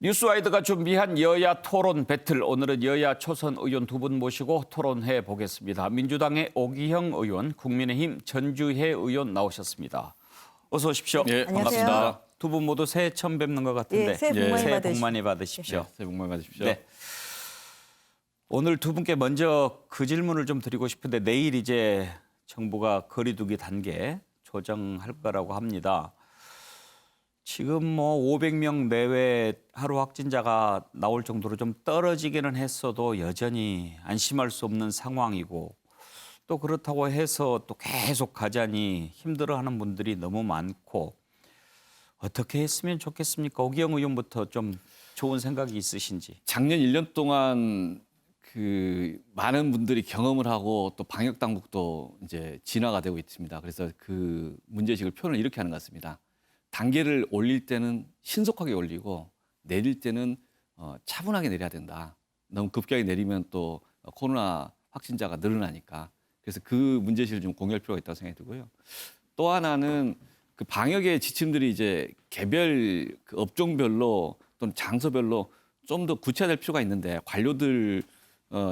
뉴스와이드가 준비한 여야 토론 배틀, 오늘은 여야 초선 의원 두 분 모시고 토론해 보겠습니다. 민주당의 오기형 의원, 국민의힘 전주혜 의원 나오셨습니다. 어서 오십시오. 예, 반갑습니다. 두 분 모두 새해 처음 뵙는 것 같은데 예, 새해 복 많이 받으십시오. 새해 복 많이 받으십시오. 네. 오늘 두 분께 먼저 그 질문을 좀 드리고 싶은데 내일 이제 정부가 거리두기 단계 조정할 거라고 합니다. 지금 뭐 500명 내외 하루 확진자가 나올 정도로 좀 떨어지기는 했어도 여전히 안심할 수 없는 상황이고 또 그렇다고 해서 또 계속 가자니 힘들어하는 분들이 너무 많고 어떻게 했으면 좋겠습니까? 오기영 의원부터 좀 좋은 생각이 있으신지. 작년 1년 동안 그 많은 분들이 경험을 하고 또 방역 당국도 이제 진화가 되고 있습니다. 그래서 그 문제의식을 표현을 이렇게 하는 것 같습니다. 단계를 올릴 때는 신속하게 올리고 내릴 때는 차분하게 내려야 된다. 너무 급격하게 내리면 또 코로나 확진자가 늘어나니까. 그래서 그 문제의식을 좀 공유할 필요가 있다고 생각이 들고요. 또 하나는 그 방역의 지침들이 이제 개별 그 업종별로 또는 장소별로 좀 더 구체화될 필요가 있는데 관료들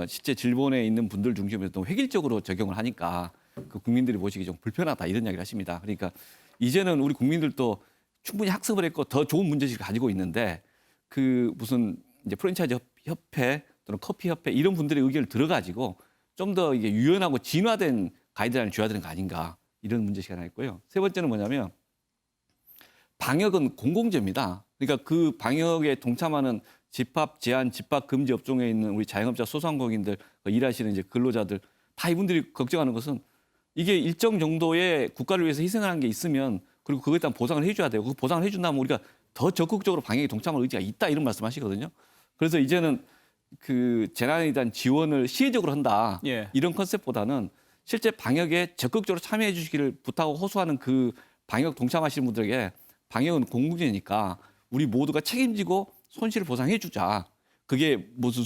실제 질본에 있는 분들 중심으로 또 획일적으로 적용을 하니까 그 국민들이 보시기 좀 불편하다 이런 이야기를 하십니다. 그러니까 이제는 우리 국민들도 충분히 학습을 했고 더 좋은 문제의식을 가지고 있는데 그 무슨 이제 프랜차이즈 협회 또는 커피 협회 이런 분들의 의견을 들어가지고 좀 더 이게 유연하고 진화된 가이드라인을 줘야 되는 거 아닌가 이런 문제의식이 하나 있고요. 세 번째는 뭐냐면 방역은 공공재입니다. 그러니까 그 방역에 동참하는 집합 제한, 집합 금지 업종에 있는 우리 자영업자, 소상공인들, 일하시는 이제 근로자들 다 이분들이 걱정하는 것은 이게 일정 정도의 국가를 위해서 희생하는 게 있으면 그리고 그거에 대한 보상을 해줘야 되고 그 보상을 해준다면 우리가 더 적극적으로 방역에 동참할 의지가 있다 이런 말씀하시거든요. 그래서 이제는 그 재난에 대한 지원을 시혜적으로 한다 예. 이런 컨셉보다는 실제 방역에 적극적으로 참여해 주시기를 부탁하고 호소하는 그 방역 동참하시는 분들에게 방역은 공공재니까 우리 모두가 책임지고 손실을 보상해 주자. 그게 무슨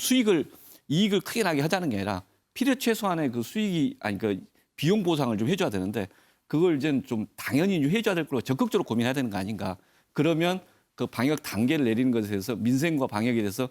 이익을 크게 나게 하자는 게 아니라 필요 최소한의 그 수익이 아니 그 비용 보상을 좀 해줘야 되는데 그걸 이제는 좀 당연히 해줘야 될 거로 적극적으로 고민해야 되는 거 아닌가. 그러면 그 방역 단계를 내리는 것에 대해서 민생과 방역에 대해서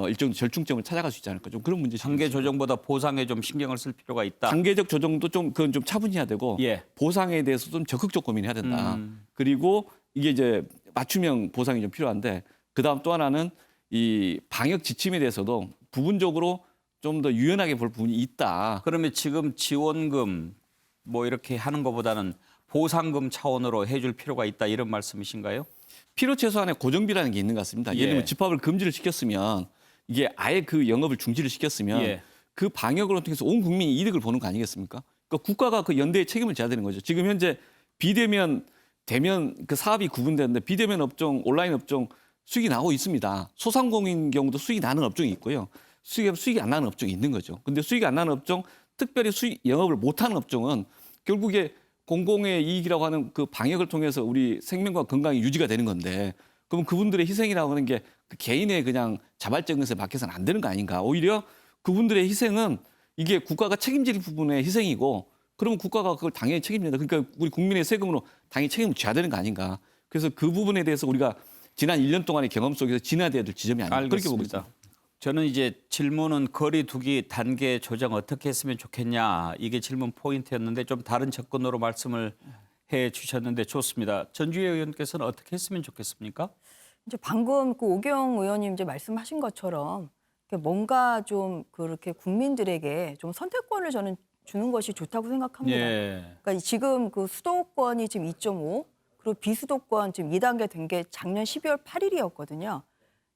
일정 절충점을 찾아갈 수 있지 않을까. 좀 그런 문제. 단계 조정보다 보상에 좀 신경을 쓸 필요가 있다. 단계적 조정도 좀 그건 좀 차분히 해야 되고 예. 보상에 대해서 좀 적극적 고민해야 된다. 그리고 이게 이제 맞춤형 보상이 좀 필요한데 그다음 또 하나는 이 방역 지침에 대해서도 부분적으로 좀 더 유연하게 볼 부분이 있다. 그러면 지금 지원금 뭐 이렇게 하는 것보다는 보상금 차원으로 해줄 필요가 있다 이런 말씀이신가요? 필요 최소한의 고정비라는 게 있는 것 같습니다. 예를 들면 집합을 금지를 시켰으면 이게 아예 그 영업을 중지를 시켰으면 예. 그 방역을 통해서 온 국민이 이득을 보는 거 아니겠습니까? 그러니까 국가가 그 연대의 책임을 져야 되는 거죠. 지금 현재 비대면 대면 그 사업이 구분되는데 비대면 업종, 온라인 업종 수익이 나오고 있습니다. 소상공인 경우도 수익이 나는 업종이 있고요. 수익이 안 나는 업종이 있는 거죠. 근데 수익이 안 나는 업종, 특별히 영업을 못하는 업종은 결국에 공공의 이익이라고 하는 그 방역을 통해서 우리 생명과 건강이 유지가 되는 건데 그럼 그분들의 희생이라고 하는 게 그 개인의 그냥 자발적인 것에 맡겨서는 안 되는 거 아닌가. 오히려 그분들의 희생은 이게 국가가 책임질 부분의 희생이고 그러면 국가가 그걸 당연히 책임진다. 그러니까 우리 국민의 세금으로 당연히 책임을 져야 되는 거 아닌가. 그래서 그 부분에 대해서 우리가 지난 1년 동안의 경험 속에서 진화돼야 될 지점이 아닌가. 그렇게 보고 있습니다. 저는 이제 질문은 거리두기 단계 조정 어떻게 했으면 좋겠냐 이게 질문 포인트였는데 좀 다른 접근으로 말씀을 해 주셨는데 좋습니다. 전주혜 의원께서는 어떻게 했으면 좋겠습니까? 이제 방금 그 오경 의원님 이제 말씀하신 것처럼 뭔가 좀 그렇게 국민들에게 좀 선택권을 저는 주는 것이 좋다고 생각합니다. 예. 그러니까 지금 그 수도권이 지금 2.5 그리고 비수도권 지금 2단계 된 게 작년 12월 8일이었거든요.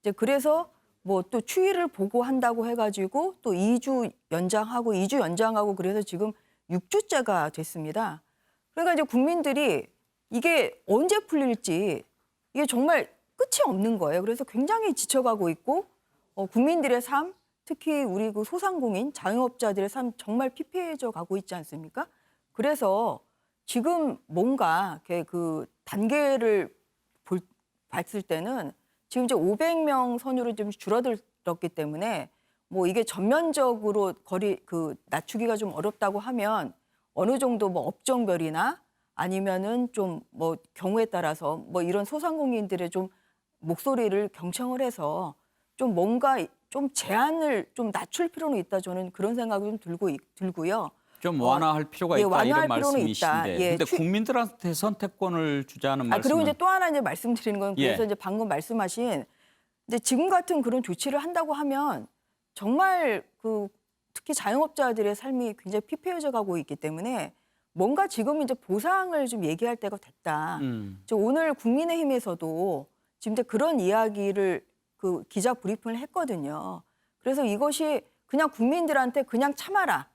이제 그래서 뭐 또 추이를 보고 한다고 해가지고 또 2주 연장하고 그래서 지금 6주째가 됐습니다. 그러니까 이제 국민들이 이게 언제 풀릴지 이게 정말 끝이 없는 거예요. 그래서 굉장히 지쳐가고 있고 국민들의 삶, 특히 우리 그 소상공인, 자영업자들의 삶 정말 피폐해져 가고 있지 않습니까? 그래서 지금 뭔가 그 단계를 봤을 때는 지금 이제 500명 선으로 좀 줄어들었기 때문에 뭐 이게 전면적으로 낮추기가 좀 어렵다고 하면 어느 정도 뭐 업종별이나 아니면은 좀 뭐 경우에 따라서 뭐 이런 소상공인들의 좀 목소리를 경청을 해서 좀 뭔가 좀 제한을 좀 낮출 필요는 있다. 저는 그런 생각이 좀 들고요. 좀 완화할 필요가 예, 있다 완화할 이런 필요는 있다. 말씀이신데, 예, 근데 국민들한테 선택권을 주자는 말씀은 그리고 이제 또 하나 이제 말씀드리는 건 그래서 예. 이제 방금 말씀하신 이제 지금 같은 그런 조치를 한다고 하면 정말 그 특히 자영업자들의 삶이 굉장히 피폐해져 가고 있기 때문에 뭔가 지금 이제 보상을 좀 얘기할 때가 됐다. 저 오늘 국민의힘에서도 지금 이제 그런 이야기를 그 기자 브리핑을 했거든요. 그래서 이것이 그냥 국민들한테 그냥 참아라.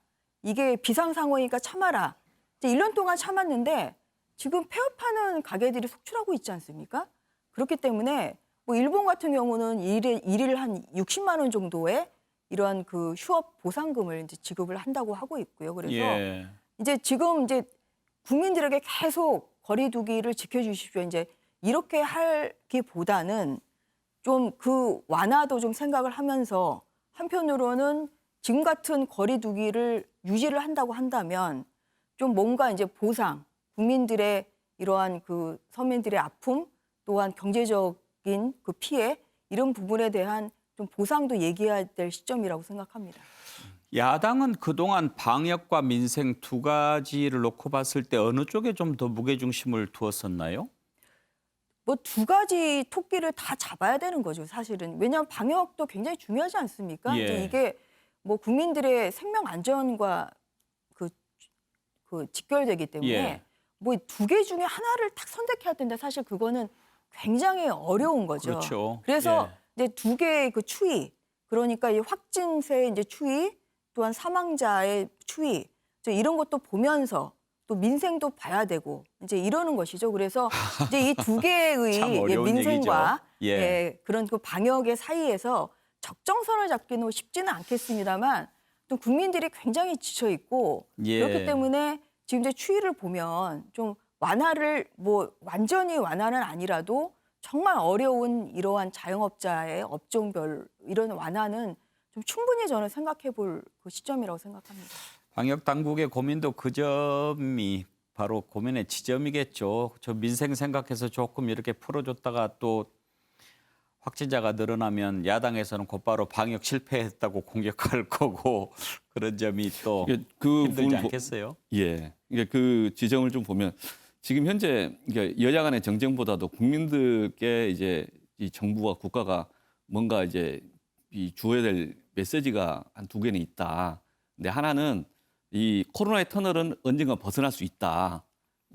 이게 비상 상황이니까 참아라. 이제 1년 동안 참았는데 지금 폐업하는 가게들이 속출하고 있지 않습니까? 그렇기 때문에 뭐 일본 같은 경우는 일일 한 60만 원 정도의 이러한 그 휴업 보상금을 이제 지급을 한다고 하고 있고요. 그래서 예. 이제 지금 이제 국민들에게 계속 거리두기를 지켜주십시오. 이제 이렇게 하기보다는 좀 그 완화도 좀 생각을 하면서 한편으로는 지금 같은 거리두기를 유지를 한다고 한다면 좀 뭔가 이제 보상, 국민들의 이러한 그 서민들의 아픔 또한 경제적인 그 피해 이런 부분에 대한 좀 보상도 얘기해야 될 시점이라고 생각합니다. 야당은 그동안 방역과 민생 두 가지를 놓고 봤을 때 어느 쪽에 좀 더 무게중심을 두었었나요? 뭐 두 가지 토끼를 다 잡아야 되는 거죠, 사실은. 왜냐하면 방역도 굉장히 중요하지 않습니까? 예. 이제 이게 뭐 국민들의 생명 안전과 그, 그 직결되기 때문에 예. 뭐 두 개 중에 하나를 딱 선택해야 되는데 사실 그거는 굉장히 어려운 거죠. 그렇죠. 그래서 예. 이제 두 개의 그 추이, 그러니까 이 확진세의 이제 추이, 또한 사망자의 추이, 이제 이런 것도 보면서 또 민생도 봐야 되고 이제 이러는 것이죠. 그래서 이제 이 두 개의 참 예, 어려운 민생과 얘기죠. 예. 예, 그런 그 방역의 사이에서 적정선을 잡기는 쉽지는 않겠습니다만 또 국민들이 굉장히 지쳐 있고 예. 그렇기 때문에 지금 이제 추이를 보면 좀 완화를 뭐 완전히 완화는 아니라도 정말 어려운 이러한 자영업자의 업종별 이런 완화는 좀 충분히 저는 생각해 볼 그 시점이라고 생각합니다. 방역 당국의 고민도 그 점이 바로 고민의 지점이겠죠. 저 민생 생각해서 조금 이렇게 풀어줬다가 또 확진자가 늘어나면 야당에서는 곧바로 방역 실패했다고 공격할 거고 그런 점이 또 이게 그 힘들지 부분을 않겠어요? 예, 이게 그 지점을 좀 보면 지금 현재 이게 여야 간의 정쟁보다도 국민들께 이제 이 정부와 국가가 뭔가 이제 이 주어야 될 메시지가 한 두 개는 있다. 근데 하나는 이 코로나의 터널은 언젠가 벗어날 수 있다.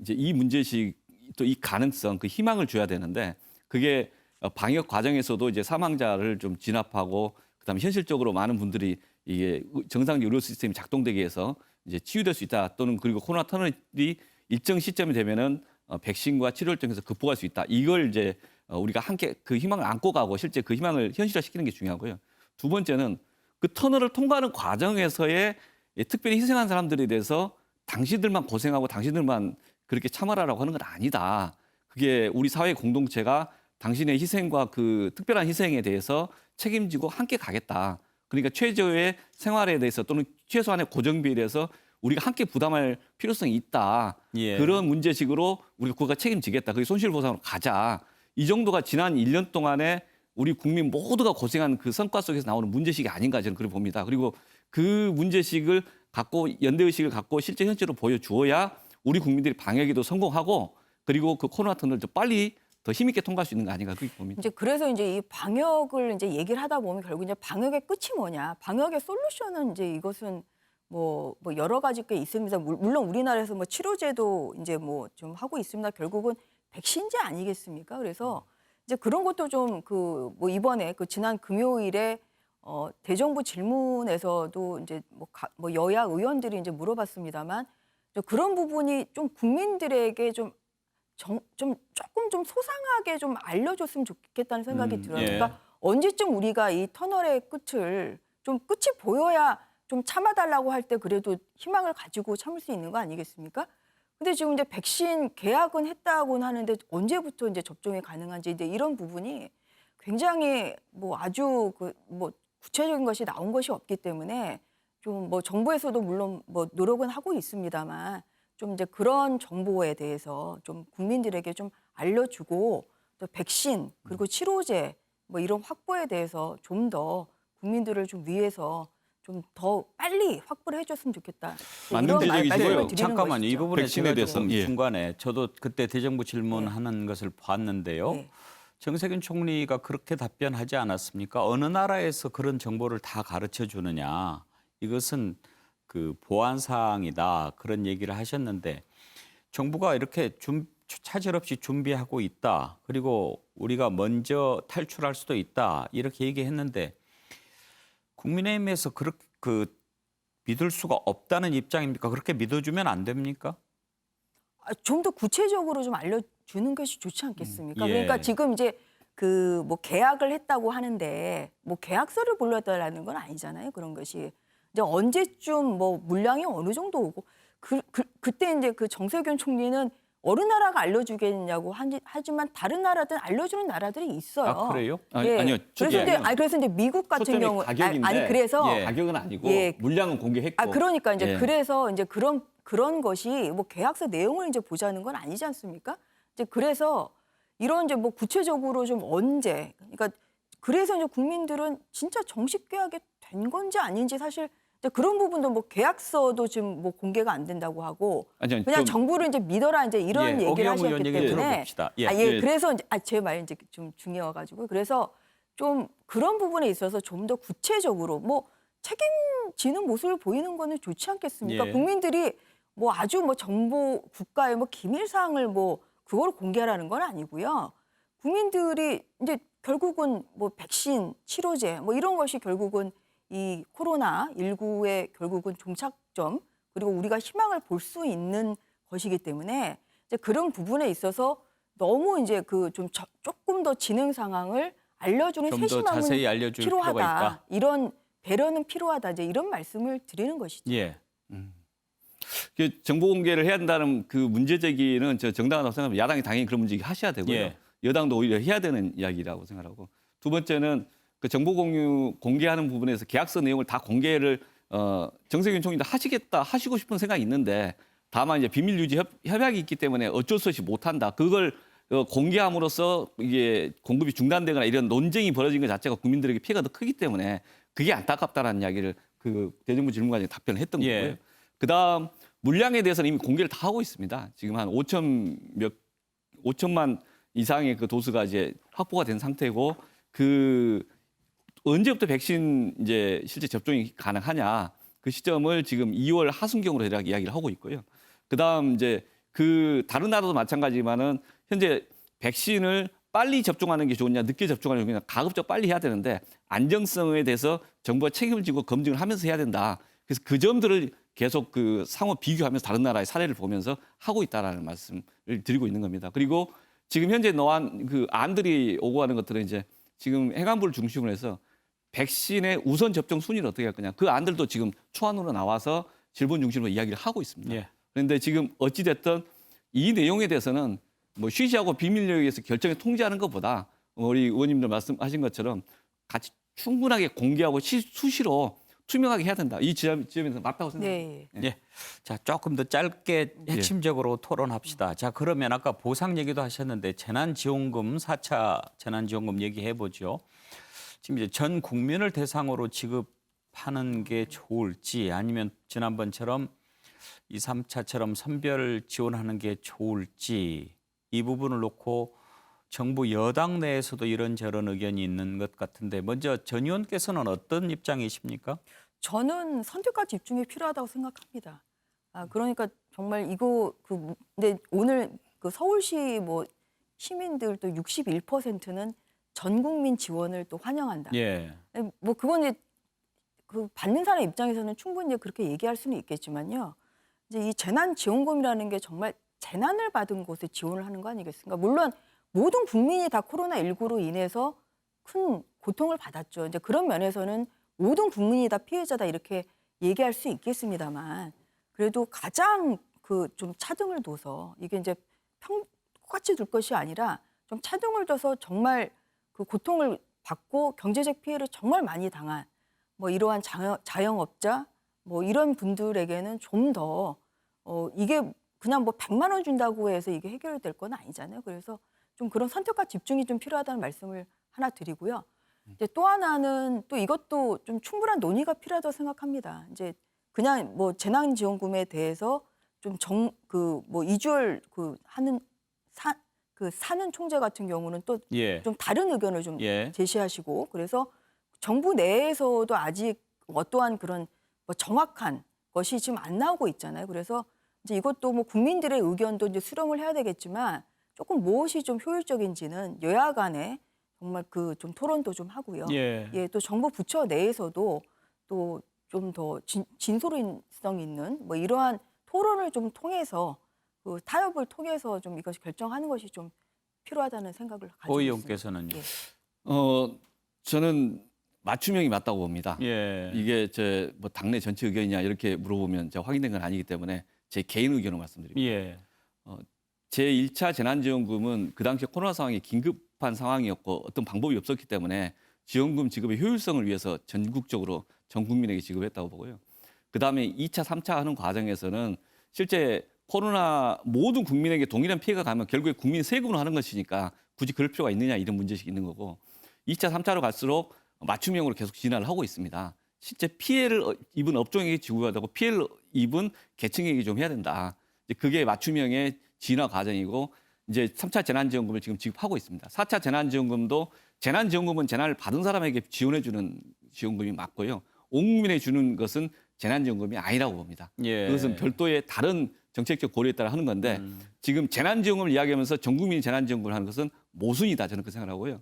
이제 이 문제식 또 이 가능성, 그 희망을 줘야 되는데 그게 방역 과정에서도 이제 사망자를 좀 진압하고 그다음에 현실적으로 많은 분들이 이게 정상 의료 시스템이 작동되게 해서 이제 치유될 수 있다. 또는 그리고 코로나 터널이 일정 시점이 되면은 백신과 치료를 통해서 극복할 수 있다. 이걸 이제 우리가 함께 그 희망을 안고 가고 실제 그 희망을 현실화시키는 게 중요하고요. 두 번째는 그 터널을 통과하는 과정에서의 특별히 희생한 사람들에 대해서 당신들만 고생하고 당신들만 그렇게 참아라라고 하는 건 아니다. 그게 우리 사회 공동체가 당신의 희생과 그 특별한 희생에 대해서 책임지고 함께 가겠다. 그러니까 최저의 생활에 대해서 또는 최소한의 고정비에 대해서 우리가 함께 부담할 필요성이 있다. 예. 그런 문제식으로 우리 국가가 책임지겠다. 그게 손실보상으로 가자. 이 정도가 지난 1년 동안에 우리 국민 모두가 고생한 그 성과 속에서 나오는 문제식이 아닌가 저는 그렇게 봅니다. 그리고 그 문제식을 갖고 연대의식을 갖고 실제 현실로 보여주어야 우리 국민들이 방역에도 성공하고 그리고 그 코로나 터널을 더 빨리 더 힘있게 통과할 수 있는 거 아닌가 그렇게 봅니다. 이제 그래서 이제 이 방역을 이제 얘기를 하다 보면 결국 이제 방역의 끝이 뭐냐? 방역의 솔루션은 이제 이것은 뭐 여러 가지 게 있습니다. 물론 우리나라에서 뭐 치료제도 이제 뭐 좀 하고 있습니다. 결국은 백신제 아니겠습니까? 그래서 이제 그런 것도 좀 그 뭐 이번에 그 지난 금요일에 대정부 질문에서도 이제 뭐 여야 의원들이 이제 물어봤습니다만 그런 부분이 좀 국민들에게 좀 조금 좀 소상하게 좀 알려줬으면 좋겠다는 생각이 들어요. 예. 그러니까 언제쯤 우리가 이 터널의 끝을 좀 끝이 보여야 좀 참아달라고 할 때 그래도 희망을 가지고 참을 수 있는 거 아니겠습니까? 근데 지금 이제 백신 계약은 했다고는 하는데 언제부터 이제 접종이 가능한지 이제 이런 부분이 굉장히 뭐 아주 그 뭐 구체적인 것이 나온 것이 없기 때문에 좀 뭐 정부에서도 물론 뭐 노력은 하고 있습니다만 좀 이제 그런 정보에 대해서 좀 국민들에게 좀 알려주고 또 백신 그리고 치료제 뭐 이런 확보에 대해서 좀 더 국민들을 좀 위해서 좀 더 빨리 확보를 해줬으면 좋겠다. 맞는 이런 지적이시고요. 말씀을 드리는 잠깐만요. 이 것이죠. 부분에 백신에 제가 대해서, 조금 예. 중간에 저도 그때 대정부 질문하는 것을 봤는데요. 네. 정세균 총리가 그렇게 답변하지 않았습니까? 어느 나라에서 그런 정보를 다 가르쳐 주느냐. 이것은 그 보안 사항이다. 그런 얘기를 하셨는데 정부가 이렇게 차질 없이 준비하고 있다. 그리고 우리가 먼저 탈출할 수도 있다. 이렇게 얘기했는데 국민의힘에서 그렇게 믿을 수가 없다는 입장입니까? 그렇게 믿어주면 안 됩니까? 좀 더 구체적으로 좀 알려주는 것이 좋지 않겠습니까? 예. 그러니까 지금 이제 그 뭐 계약을 했다고 하는데 뭐 계약서를 불러달라는 건 아니잖아요. 그런 것이 이제 언제쯤 뭐 물량이 어느 정도 오고 그때 이제 그 정세균 총리는 어느 나라가 알려주겠냐고 하지만 다른 나라들은 알려주는 나라들이 있어요. 아, 그래요? 아니요. 그래서 이제 미국 같은 초점이 경우 가격인데 그래서 예. 가격은 아니고 예. 물량은 공개했고. 그러니까 이제 예. 그래서 이제 그런 것이 뭐 계약서 내용을 이제 보자는 건 아니지 않습니까? 이제 그래서 이런 이제 뭐 구체적으로 좀 언제 그러니까 그래서 이제 국민들은 진짜 정식 계약이 된 건지 아닌지 사실 이제 그런 부분도 뭐 계약서도 지금 뭐 공개가 안 된다고 하고 아니요, 그냥 좀- 정부를 이제 믿어라 이제 이런 예, 얘기를 오기영 하셨기 의원 얘기 때문에 들어봅시다. 예. 예. 그래서 이제 제 말이 이제 좀 중요해가지고 그래서 좀 그런 부분에 있어서 좀 더 구체적으로 뭐 책임지는 모습을 보이는 거는 좋지 않겠습니까? 예. 국민들이 뭐 아주 뭐 정보 국가의 뭐 기밀 사항을 뭐 그걸 공개하라는 건 아니고요. 국민들이 이제 결국은 뭐 백신, 치료제 뭐 이런 것이 결국은 이 코로나 19의 결국은 종착점 그리고 우리가 희망을 볼 수 있는 것이기 때문에 이제 그런 부분에 있어서 너무 이제 그 좀 조금 더 진행 상황을 알려주는 좀 더 세심함은 자세히 알려줄 필요가 있다. 필요하다. 이런 배려는 필요하다. 이제 이런 말씀을 드리는 것이죠. 예. 그 정보 공개를 해야 된다는 그 문제 제기는 저 정당하다고 생각합니다. 야당이 당연히 그런 문제 제기 하셔야 되고요. 예. 여당도 오히려 해야 되는 이야기라고 생각하고 두 번째는 그 정보 공개하는 부분에서 계약서 내용을 다 공개를 정세균 총리도 하시고 싶은 생각이 있는데 다만 이제 비밀 유지 협약이 있기 때문에 어쩔 수 없이 못 한다. 그걸 공개함으로써 이게 공급이 중단되거나 이런 논쟁이 벌어진 것 자체가 국민들에게 피해가 더 크기 때문에 그게 안타깝다라는 이야기를 그 대정부 질문관에 답변을 했던 예. 거고요. 그다음 물량에 대해서는 이미 공개를 다 하고 있습니다. 지금 한 5천만 이상의 그 도수가 이제 확보가 된 상태고 그 언제부터 백신 이제 실제 접종이 가능하냐 그 시점을 지금 2월 하순경으로 대략 이야기를 하고 있고요. 그다음 이제 그 다른 나라도 마찬가지지만은 현재 백신을 빨리 접종하는 게 좋으냐 늦게 접종하는 게 좋으냐 가급적 빨리 해야 되는데 안정성에 대해서 정부가 책임을 지고 검증을 하면서 해야 된다. 그래서 그 점들을 계속 그 상호 비교하면서 다른 나라의 사례를 보면서 하고 있다라는 말씀을 드리고 있는 겁니다. 그리고 지금 현재 넣은 그 안들이 오고 가는 것들은 이제 지금 행안부를 중심으로 해서 백신의 우선 접종 순위를 어떻게 할 거냐. 그 안들도 지금 초안으로 나와서 질본 중심으로 이야기를 하고 있습니다. 예. 그런데 지금 어찌됐든 이 내용에 대해서는 뭐 쉬쉬하고 비밀리에 의해서 결정에 통지하는 것보다 우리 의원님들 말씀하신 것처럼 같이 충분하게 공개하고 수시로 투명하게 해야 된다. 이 지점에서 맞다고 생각합니다. 네. 예. 자, 조금 더 짧게 핵심적으로 토론합시다. 자, 그러면 아까 보상 얘기도 하셨는데 재난지원금 4차 재난지원금 얘기해 보죠. 지금 이제 전 국민을 대상으로 지급하는 게 좋을지 아니면 지난번처럼 2, 3차처럼 선별 지원하는 게 좋을지 이 부분을 놓고 정부 여당 내에서도 이런저런 의견이 있는 것 같은데 먼저 전 의원께서는 어떤 입장이십니까? 저는 선택과 집중이 필요하다고 생각합니다. 그러니까 정말 이거 근데 오늘 그 서울시 뭐 시민들 또 61%는 전 국민 지원을 또 환영한다. 예. 뭐 그건 이제 그 받는 사람 입장에서는 충분히 그렇게 얘기할 수는 있겠지만요. 이제 이 재난지원금이라는 게 정말 재난을 받은 곳에 지원을 하는 거 아니겠습니까? 물론 모든 국민이 다 코로나19로 인해서 큰 고통을 받았죠. 이제 그런 면에서는 모든 국민이 다 피해자다 이렇게 얘기할 수 있겠습니다만 그래도 가장 그 좀 차등을 둬서 이게 이제 똑같이 둘 것이 아니라 좀 차등을 둬서 정말 그 고통을 받고 경제적 피해를 정말 많이 당한 뭐 이러한 자영업자 뭐 이런 분들에게는 좀 더 이게 그냥 뭐 100만 원 준다고 해서 이게 해결될 건 아니잖아요. 그래서 좀 그런 선택과 집중이 좀 필요하다는 말씀을 하나 드리고요. 이제 또 하나는 또 이것도 좀 충분한 논의가 필요하다고 생각합니다. 이제 그냥 뭐 재난지원금에 대해서 좀 뭐 이주열 사는 총재 같은 경우는 또 예. 좀 다른 의견을 좀 예. 제시하시고 그래서 정부 내에서도 아직 어떠한 그런 뭐 정확한 것이 지금 안 나오고 있잖아요. 그래서 이제 이것도 뭐 국민들의 의견도 이제 수렴을 해야 되겠지만 조금 무엇이 좀 효율적인지는 여야 간에 정말 그 좀 토론도 좀 하고요. 예. 또 정부 부처 내에서도 또 좀 더 진솔성 있는 뭐 이러한 토론을 좀 통해서 그 타협을 통해서 좀 이것이 결정하는 것이 좀 필요하다는 생각을 가지고 오 있습니다. 의원께서는요. 예. 저는 맞춤형이 맞다고 봅니다. 예. 이게 뭐 당내 전체 의견이냐 이렇게 물어보면 제가 확인된 건 아니기 때문에 제 개인 의견을 말씀드립니다. 예. 제1차 재난지원금은 그 당시 코로나 상황이 긴급한 상황이었고 어떤 방법이 없었기 때문에 지원금 지급의 효율성을 위해서 전국적으로 전 국민에게 지급했다고 보고요. 그다음에 2차, 3차 하는 과정에서는 실제 코로나 모든 국민에게 동일한 피해가 가면 결국에 국민 세금으로 하는 것이니까 굳이 그럴 필요가 있느냐 이런 문제식이 있는 거고 2차, 3차로 갈수록 맞춤형으로 계속 진화를 하고 있습니다. 실제 피해를 입은 업종에게 지급해야 되고 피해를 입은 계층에게 좀 해야 된다. 이제 그게 맞춤형의 진화 과정이고 이제 3차 재난지원금을 지금 지급하고 있습니다. 4차 재난지원금도 재난지원금은 재난을 받은 사람에게 지원해주는 지원금이 맞고요. 온 국민에 주는 것은 재난지원금이 아니라고 봅니다. 예. 그것은 별도의 다른 정책적 고려에 따라 하는 건데 지금 재난지원금을 이야기하면서 전 국민이 재난지원금을 하는 것은 모순이다. 저는 그 생각을 하고요.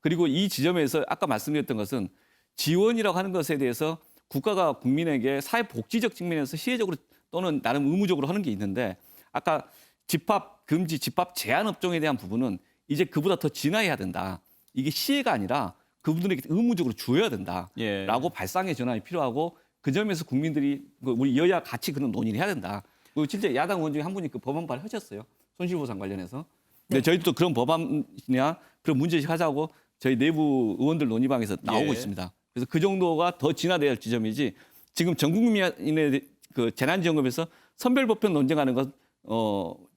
그리고 이 지점에서 아까 말씀드렸던 것은 지원이라고 하는 것에 대해서 국가가 국민에게 사회복지적 측면에서 시혜적으로 또는 나름 의무적으로 하는 게 있는데 아까 집합 금지, 집합 제한 업종에 대한 부분은 이제 그보다 더 진화해야 된다. 이게 시혜가 아니라 그분들에게 의무적으로 줘야 된다라고 예. 발상의 전환이 필요하고 그 점에서 국민들이 우리 여야 같이 그런 논의를 해야 된다. 그리고 실제 야당 의원 중에 한 분이 그 법안 발의하셨어요. 손실보상 관련해서. 근데 네. 저희도 그런 법안이나 그런 문제식 하자고 저희 내부 의원들 논의방에서 나오고 예. 있습니다. 그래서 그 정도가 더 진화돼야 할 지점이지 지금 전 국민의 그 재난지원금에서 선별법편 논쟁하는 건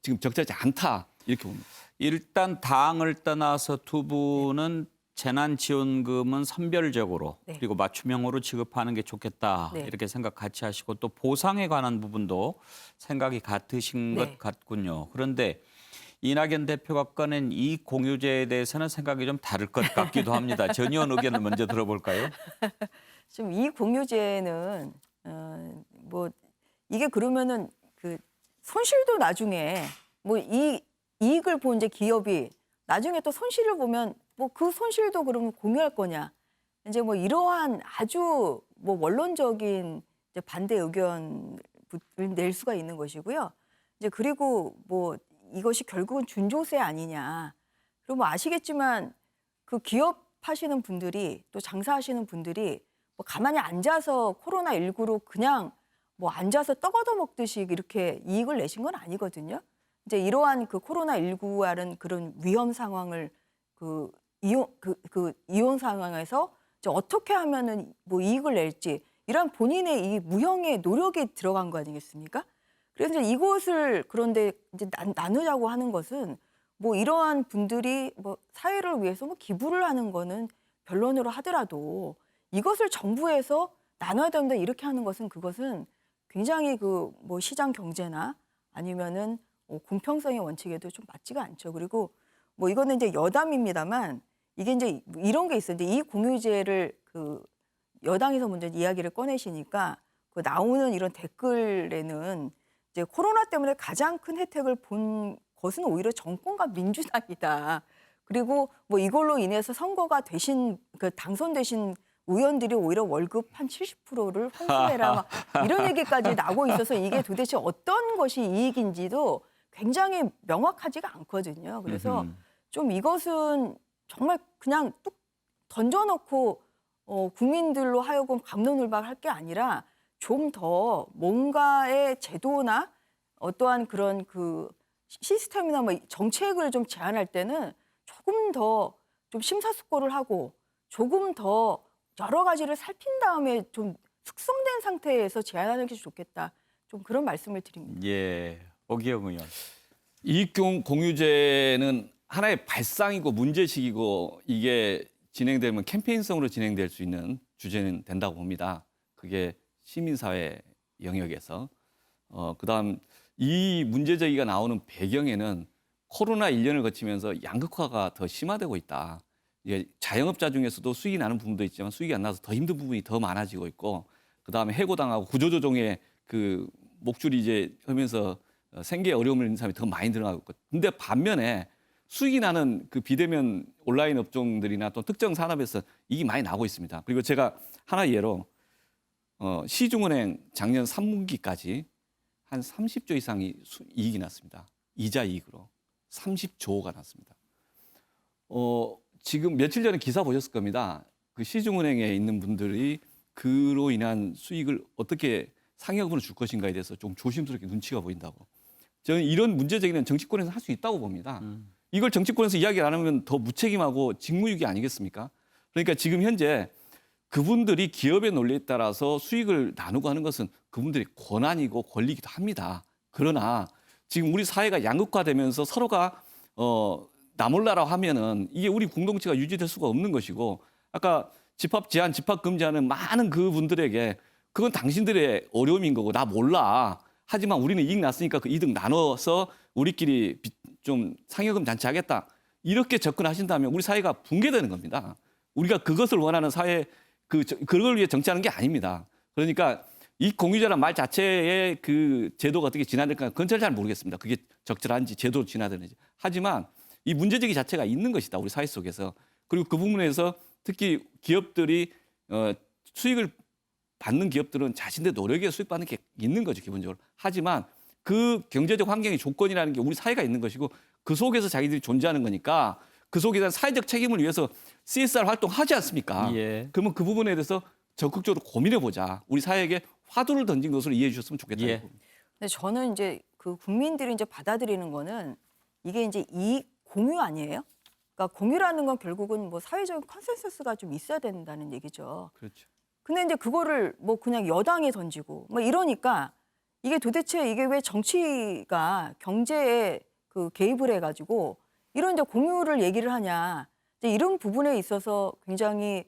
지금 적절하지 않다 이렇게 봅니다. 일단 당을 떠나서 두 분은 재난지원금은 선별적으로 네. 그리고 맞춤형으로 지급하는 게 좋겠다 네. 이렇게 생각 같이 하시고 또 보상에 관한 부분도 생각이 같으신 네. 것 같군요. 그런데 이낙연 대표가 꺼낸 이 공유제에 대해서는 생각이 좀 다를 것 같기도 합니다. 전 의원 의견을 먼저 들어볼까요? 지금 이 공유제는 뭐 이게 그러면은 그 손실도 나중에 뭐 이 이익을 본 이제 기업이 나중에 또 손실을 보면 뭐 그 손실도 그러면 공유할 거냐 이제 뭐 이러한 아주 뭐 원론적인 이제 반대 의견을 낼 수가 있는 것이고요. 이제 그리고 뭐 이것이 결국은 준조세 아니냐. 그리고 뭐 아시겠지만 그 기업 하시는 분들이 또 장사하시는 분들이 뭐 가만히 앉아서 코로나19로 그냥 뭐 앉아서 떡 얻어 먹듯이 이렇게 이익을 내신 건 아니거든요. 이제 이러한 그 코로나19라는 그런 위험 상황을 이용 상황에서 이제 어떻게 하면은 뭐 이익을 낼지 이런 본인의 이 무형의 노력이 들어간 거 아니겠습니까? 그래서 이제 이것을 그런데 이제 나누자고 하는 것은 뭐 이러한 분들이 뭐 사회를 위해서 뭐 기부를 하는 거는 변론으로 하더라도 이것을 정부에서 나눠야 된다 이렇게 하는 것은 그것은 굉장히 그 뭐 시장 경제나 아니면은 공평성의 원칙에도 좀 맞지가 않죠. 그리고 뭐 이거는 이제 여담입니다만 이게 이제 이런 게 있어요. 이제 이 공유제를 그 여당에서 먼저 이야기를 꺼내시니까 그 나오는 이런 댓글에는 이제 코로나 때문에 가장 큰 혜택을 본 것은 오히려 정권과 민주당이다. 그리고 뭐 이걸로 인해서 선거가 되신 그 당선되신 의원들이 오히려 월급 한 70%를 환수해라 막 이런 얘기까지 나오고 있어서 이게 도대체 어떤 것이 이익인지도 굉장히 명확하지가 않거든요. 그래서 좀 이것은 정말 그냥 뚝 던져놓고 국민들로 하여금 갑론을박할 게 아니라 좀 더 뭔가의 제도나 어떠한 그런 그 시스템이나 뭐 정책을 좀 제안할 때는 조금 더 좀 심사숙고를 하고 조금 더 여러 가지를 살핀 다음에 좀 숙성된 상태에서 제안하는 게 좋겠다. 좀 그런 말씀을 드립니다. 예, 오기영 의원. 이익 공유제는 하나의 발상이고 문제식이고 이게 진행되면 캠페인성으로 진행될 수 있는 주제는 된다고 봅니다. 그게 시민사회 영역에서. 그다음 이 문제 제기가 나오는 배경에는 코로나 1년을 거치면서 양극화가 더 심화되고 있다. 이게 자영업자 중에서도 수익이 나는 부분도 있지만 수익이 안 나서 더 힘든 부분이 더 많아지고 있고, 그다음에 해고당하고 구조조정에 그 목줄이 이제 하면서 생계에 어려움을 있는 사람이 더 많이 늘어나고 있고. 근데 반면에 수익이 나는 그 비대면 온라인 업종들이나 또 특정 산업에서 이익이 많이 나고 있습니다. 그리고 제가 하나 예로 시중은행 작년 3분기까지 한 30조 이상이 이익이 났습니다. 이자 이익으로 30조가 났습니다. 지금 며칠 전에 기사 보셨을 겁니다. 그 시중은행에 있는 분들이 그로 인한 수익을 어떻게 상여금으로 줄 것인가에 대해서 좀 조심스럽게 눈치가 보인다고. 저는 이런 문제 제기는 정치권에서 할 수 있다고 봅니다. 이걸 정치권에서 이야기를 안 하면 더 무책임하고 직무유기 아니겠습니까? 그러니까 지금 현재 그분들이 기업의 논리에 따라서 수익을 나누고 하는 것은 그분들의 권한이고 권리이기도 합니다. 그러나 지금 우리 사회가 양극화되면서 서로가 나몰라라 하면은 이게 우리 공동체가 유지될 수가 없는 것이고, 아까 집합 제한, 집합 금지하는 많은 그분들에게 그건 당신들의 어려움인 거고 나 몰라. 하지만 우리는 이익 났으니까 그 이득 나눠서 우리끼리 좀 상여금 잔치하겠다. 이렇게 접근하신다면 우리 사회가 붕괴되는 겁니다. 우리가 그것을 원하는 사회, 그걸 위해 정치하는 게 아닙니다. 그러니까 이 공유제란 말 자체의 그 제도가 어떻게 진화될까 그건 잘 모르겠습니다. 그게 적절한지 제도로 진화되는지. 하지만 이 문제제기 자체가 있는 것이다. 우리 사회 속에서. 그리고 그 부분에서 특히 기업들이 수익을 받는 기업들은 자신의 노력에 수익 받는 게 있는 거죠, 기본적으로. 하지만 그 경제적 환경의 조건이라는 게 우리 사회가 있는 것이고 그 속에서 자기들이 존재하는 거니까 그 속에 대한 사회적 책임을 위해서 CSR 활동하지 않습니까? 예. 그러면 그 부분에 대해서 적극적으로 고민해보자. 우리 사회에게 화두를 던진 것으로 이해해 주셨으면 좋겠다. 예. 근데 저는 이제 그 국민들이 이제 받아들이는 거는 이게 이제 이익 공유 아니에요? 그러니까 공유라는 건 결국은 뭐 사회적인 컨센서스가 좀 있어야 된다는 얘기죠. 그렇죠. 근데 이제 그거를 뭐 그냥 여당에 던지고 뭐 이러니까 이게 도대체 이게 왜 정치가 경제에 그 개입을 해가지고 이런 이제 공유를 얘기를 하냐, 이제 이런 부분에 있어서 굉장히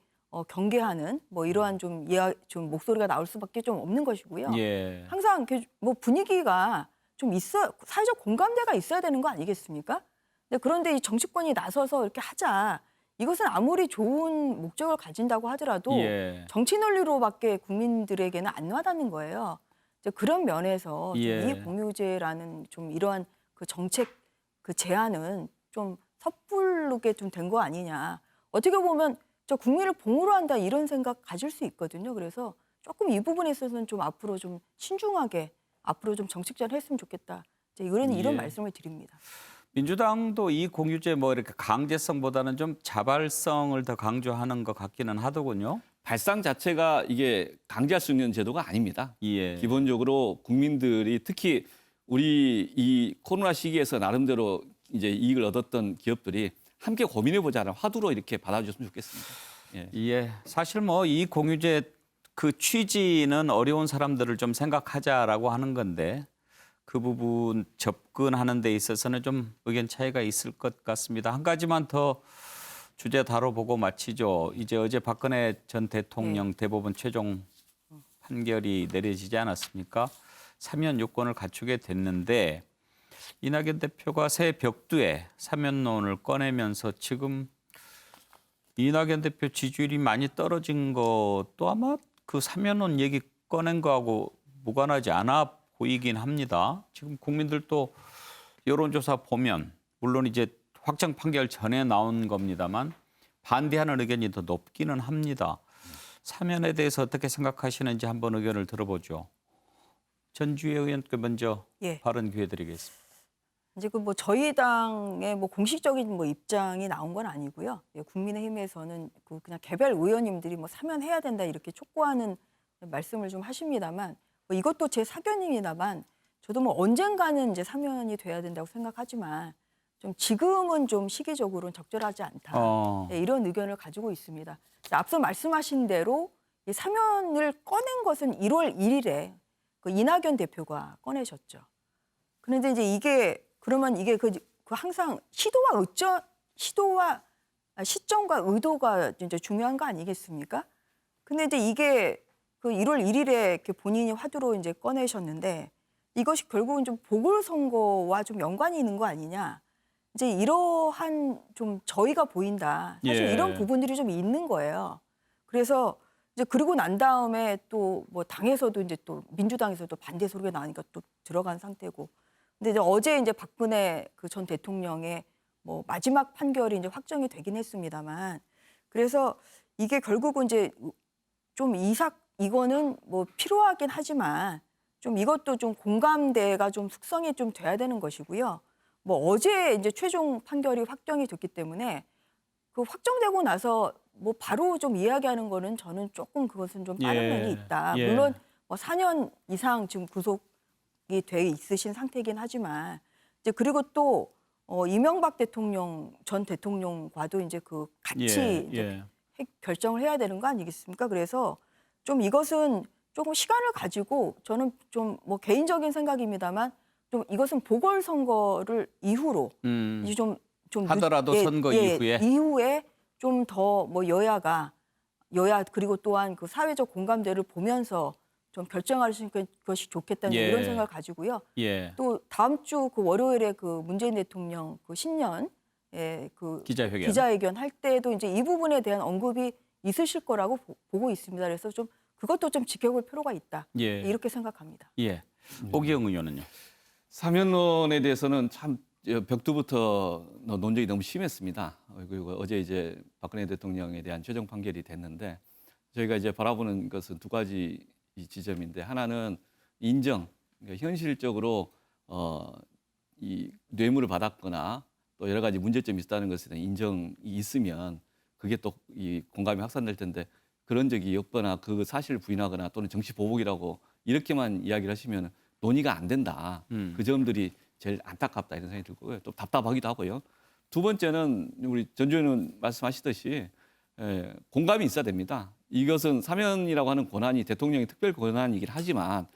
경계하는 뭐 이러한 좀 목소리가 나올 수밖에 좀 없는 것이고요. 예. 항상 이렇게 뭐 분위기가 좀 사회적 공감대가 있어야 되는 거 아니겠습니까? 그런데 이 정치권이 나서서 이렇게 하자. 이것은 아무리 좋은 목적을 가진다고 하더라도 예. 정치 논리로밖에 국민들에게는 안 와닿는 거예요. 이제 그런 면에서 좀 예. 이익 공유제라는 좀 이러한 그 정책 그 제안은 좀 섣부르게 좀 된 거 아니냐. 어떻게 보면 저 국민을 봉으로 한다 이런 생각 가질 수 있거든요. 그래서 조금 이 부분에 있어서는 좀 앞으로 좀 신중하게 앞으로 좀 정책 제안을 했으면 좋겠다. 이제 이런 예. 말씀을 드립니다. 민주당도 이 공유제 뭐 이렇게 강제성보다는 좀 자발성을 더 강조하는 것 같기는 하더군요. 발상 자체가 이게 강제할 수 있는 제도가 아닙니다. 예. 기본적으로 국민들이 특히 우리 이 코로나 시기에서 나름대로 이제 이익을 얻었던 기업들이 함께 고민해보자는 화두로 이렇게 받아주셨으면 좋겠습니다. 예. 예. 사실 뭐 이 공유제 그 취지는 어려운 사람들을 좀 생각하자라고 하는 건데 그 부분 접근하는 데 있어서는 좀 의견 차이가 있을 것 같습니다. 한 가지만 더 주제 다뤄보고 마치죠. 이제 어제 박근혜 전 대통령 대법원 최종 판결이 내려지지 않았습니까? 사면 요건을 갖추게 됐는데 이낙연 대표가 새 벽두에 사면론을 꺼내면서 지금 이낙연 대표 지지율이 많이 떨어진 것도 아마 그 사면론 얘기 꺼낸 거하고 무관하지 않아 보이긴 합니다. 지금 국민들도 여론조사 보면 물론 이제 확정 판결 전에 나온 겁니다만 반대하는 의견이 더 높기는 합니다. 사면에 대해서 어떻게 생각하시는지 한번 의견을 들어보죠. 전주혜 의원께 먼저 예. 발언 기회 드리겠습니다. 이제 그 뭐 저희 당의 뭐 공식적인 뭐 입장이 나온 건 아니고요. 예, 국민의힘에서는 그 그냥 개별 의원님들이 뭐 사면해야 된다 이렇게 촉구하는 말씀을 좀 하십니다만 뭐 이것도 제 사견입니다만 저도 뭐 언젠가는 이제 사면이 돼야 된다고 생각하지만 좀 지금은 좀 시기적으로는 적절하지 않다. 예, 이런 의견을 가지고 있습니다. 앞서 말씀하신 대로 이 사면을 꺼낸 것은 1월 1일에 그 이낙연 대표가 꺼내셨죠. 그런데 이제 이게 그러면 이게 그 그 항상 시점과 의도가 이제 중요한 거 아니겠습니까? 근데 이제 이게 그 1월 1일에 이렇게 본인이 화두로 이제 꺼내셨는데 이것이 결국은 좀 보궐선거와 좀 연관이 있는 거 아니냐. 이제 이러한 좀 저희가 보인다. 사실 예. 이런 부분들이 좀 있는 거예요. 그래서 이제 그러고 난 다음에 또 뭐 당에서도 이제 또 민주당에서도 반대 소리가 나니까 또 들어간 상태고. 근데 이제 어제 이제 박근혜 그 전 대통령의 뭐 마지막 판결이 이제 확정이 되긴 했습니다만 그래서 이게 결국은 이제 좀 이거는 뭐 필요하긴 하지만 좀 이것도 좀 공감대가 좀 숙성이 좀 돼야 되는 것이고요. 뭐 어제 이제 최종 판결이 확정이 됐기 때문에 그 확정되고 나서 뭐 바로 좀 이야기하는 거는 저는 조금 그것은 좀 빠른 예. 면이 있다. 예. 물론 뭐 4년 이상 지금 구속이 돼 있으신 상태이긴 하지만 이제 그리고 또 이명박 전 대통령과도 이제 그 같이 예. 이제 예. 결정을 해야 되는 거 아니겠습니까? 그래서 좀 이것은 조금 시간을 가지고 저는 좀 뭐 개인적인 생각입니다만 좀 이것은 보궐선거를 이후로 이제 좀 하더라도 선거 이후에 좀 더 뭐 여야 그리고 또한 그 사회적 공감대를 보면서 좀 결정할 수 있는 것이 좋겠다는 예. 이런 생각을 가지고요. 예. 또 다음 주 그 월요일에 그 문재인 대통령 그 신년 그 기자회견. 할 때도 이제 이 부분에 대한 언급이 있으실 거라고 보고 있습니다. 그래서 좀 그것도 좀 지켜볼 필요가 있다. 예. 이렇게 생각합니다. 예. 오기영 의원은요. 사면론에 대해서는 참 벽두부터 논쟁이 너무 심했습니다. 그리고 어제 이제 박근혜 대통령에 대한 최종 판결이 됐는데 저희가 이제 바라보는 것은 두 가지 이 지점인데 하나는 인정, 그러니까 현실적으로 이 뇌물을 받았거나 또 여러 가지 문제점이 있다는 것에 대한 인정이 있으면 그게 또 이 공감이 확산될 텐데 그런 적이 없거나 그 사실을 부인하거나 또는 정치 보복이라고 이렇게만 이야기를 하시면 논의가 안 된다. 그 점들이 제일 안타깝다 이런 생각이 들고요. 또 답답하기도 하고요. 두 번째는 우리 전주 의원 말씀하시듯이 공감이 있어야 됩니다. 이것은 사면이라고 하는 권한이 대통령의 특별 권한이긴 하지만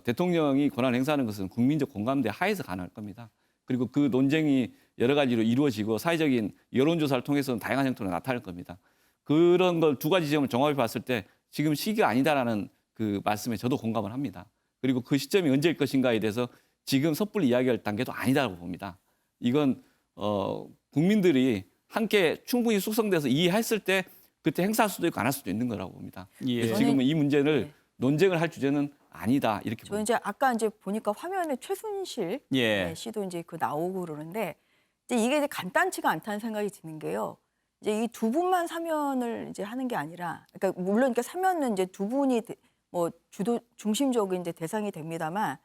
대통령이 권한을 행사하는 것은 국민적 공감대 하에서 가능할 겁니다. 그리고 그 논쟁이 여러 가지로 이루어지고 사회적인 여론조사를 통해서는 다양한 형태로 나타날 겁니다. 그런 걸 두 가지 지점을 종합해 봤을 때 지금 시기가 아니다라는 그 말씀에 저도 공감을 합니다. 그리고 그 시점이 언제일 것인가에 대해서 지금 섣불리 이야기할 단계도 아니다라고 봅니다. 이건 국민들이 함께 충분히 숙성돼서 이해했을 때 그때 행사할 수도 있고 안 할 수도 있는 거라고 봅니다. 예. 그래서 지금은 이 문제를 논쟁을 할 주제는 아니다 이렇게 저 봅니다. 이제 아까 이제 보니까 화면에 최순실 예. 씨도 이제 그 나오고 그러는데 이제 이게 이제 간단치가 않다는 생각이 드는 게요. 이제 이 두 분만 사면을 이제 하는 게 아니라, 그러니까 물론 이렇게 사면은 이제 두 분이 뭐 중심적인 이제 대상이 됩니다만,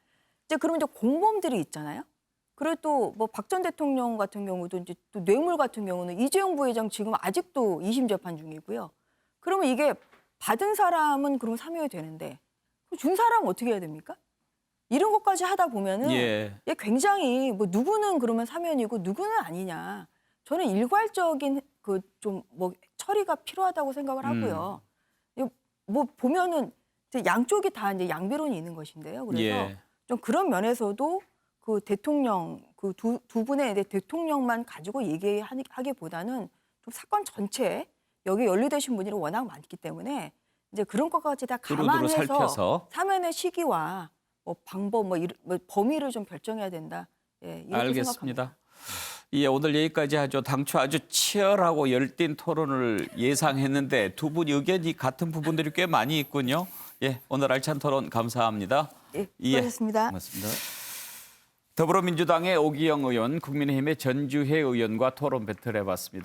이제 그러면 이제 공범들이 있잖아요. 그리고 또 뭐 박 전 대통령 같은 경우도 이제 또 뇌물 같은 경우는 이재용 부회장 지금 아직도 2심 재판 중이고요. 그러면 이게 받은 사람은 그럼 사면이 되는데 준 사람은 어떻게 해야 됩니까? 이런 것까지 하다 보면은 예. 이게 굉장히 뭐 누구는 그러면 사면이고 누구는 아니냐. 저는 일괄적인 그 좀 뭐 처리가 필요하다고 생각을 하고요. 뭐 보면은 이제 양쪽이 다 이제 양비론이 있는 것인데요. 그래서 예. 좀 그런 면에서도 그 대통령 그 두 분의 이제 대통령만 가지고 얘기하기보다는 좀 사건 전체 여기 연루되신 분들이 워낙 많기 때문에 이제 그런 것까지 다 두루두루 감안해서 살펴서. 사면의 시기와 뭐 방법 뭐 범위를 좀 결정해야 된다. 예, 이렇게 알겠습니다. 생각합니다. 예, 오늘 여기까지 하죠. 당초 아주 치열하고 열띤 토론을 예상했는데 두 분 의견이 같은 부분들이 꽤 많이 있군요. 예, 오늘 알찬 토론 감사합니다. 예, 수고하셨습니다. 고맙습니다. 더불어민주당의 오기영 의원, 국민의힘의 전주혜 의원과 토론 배틀해봤습니다.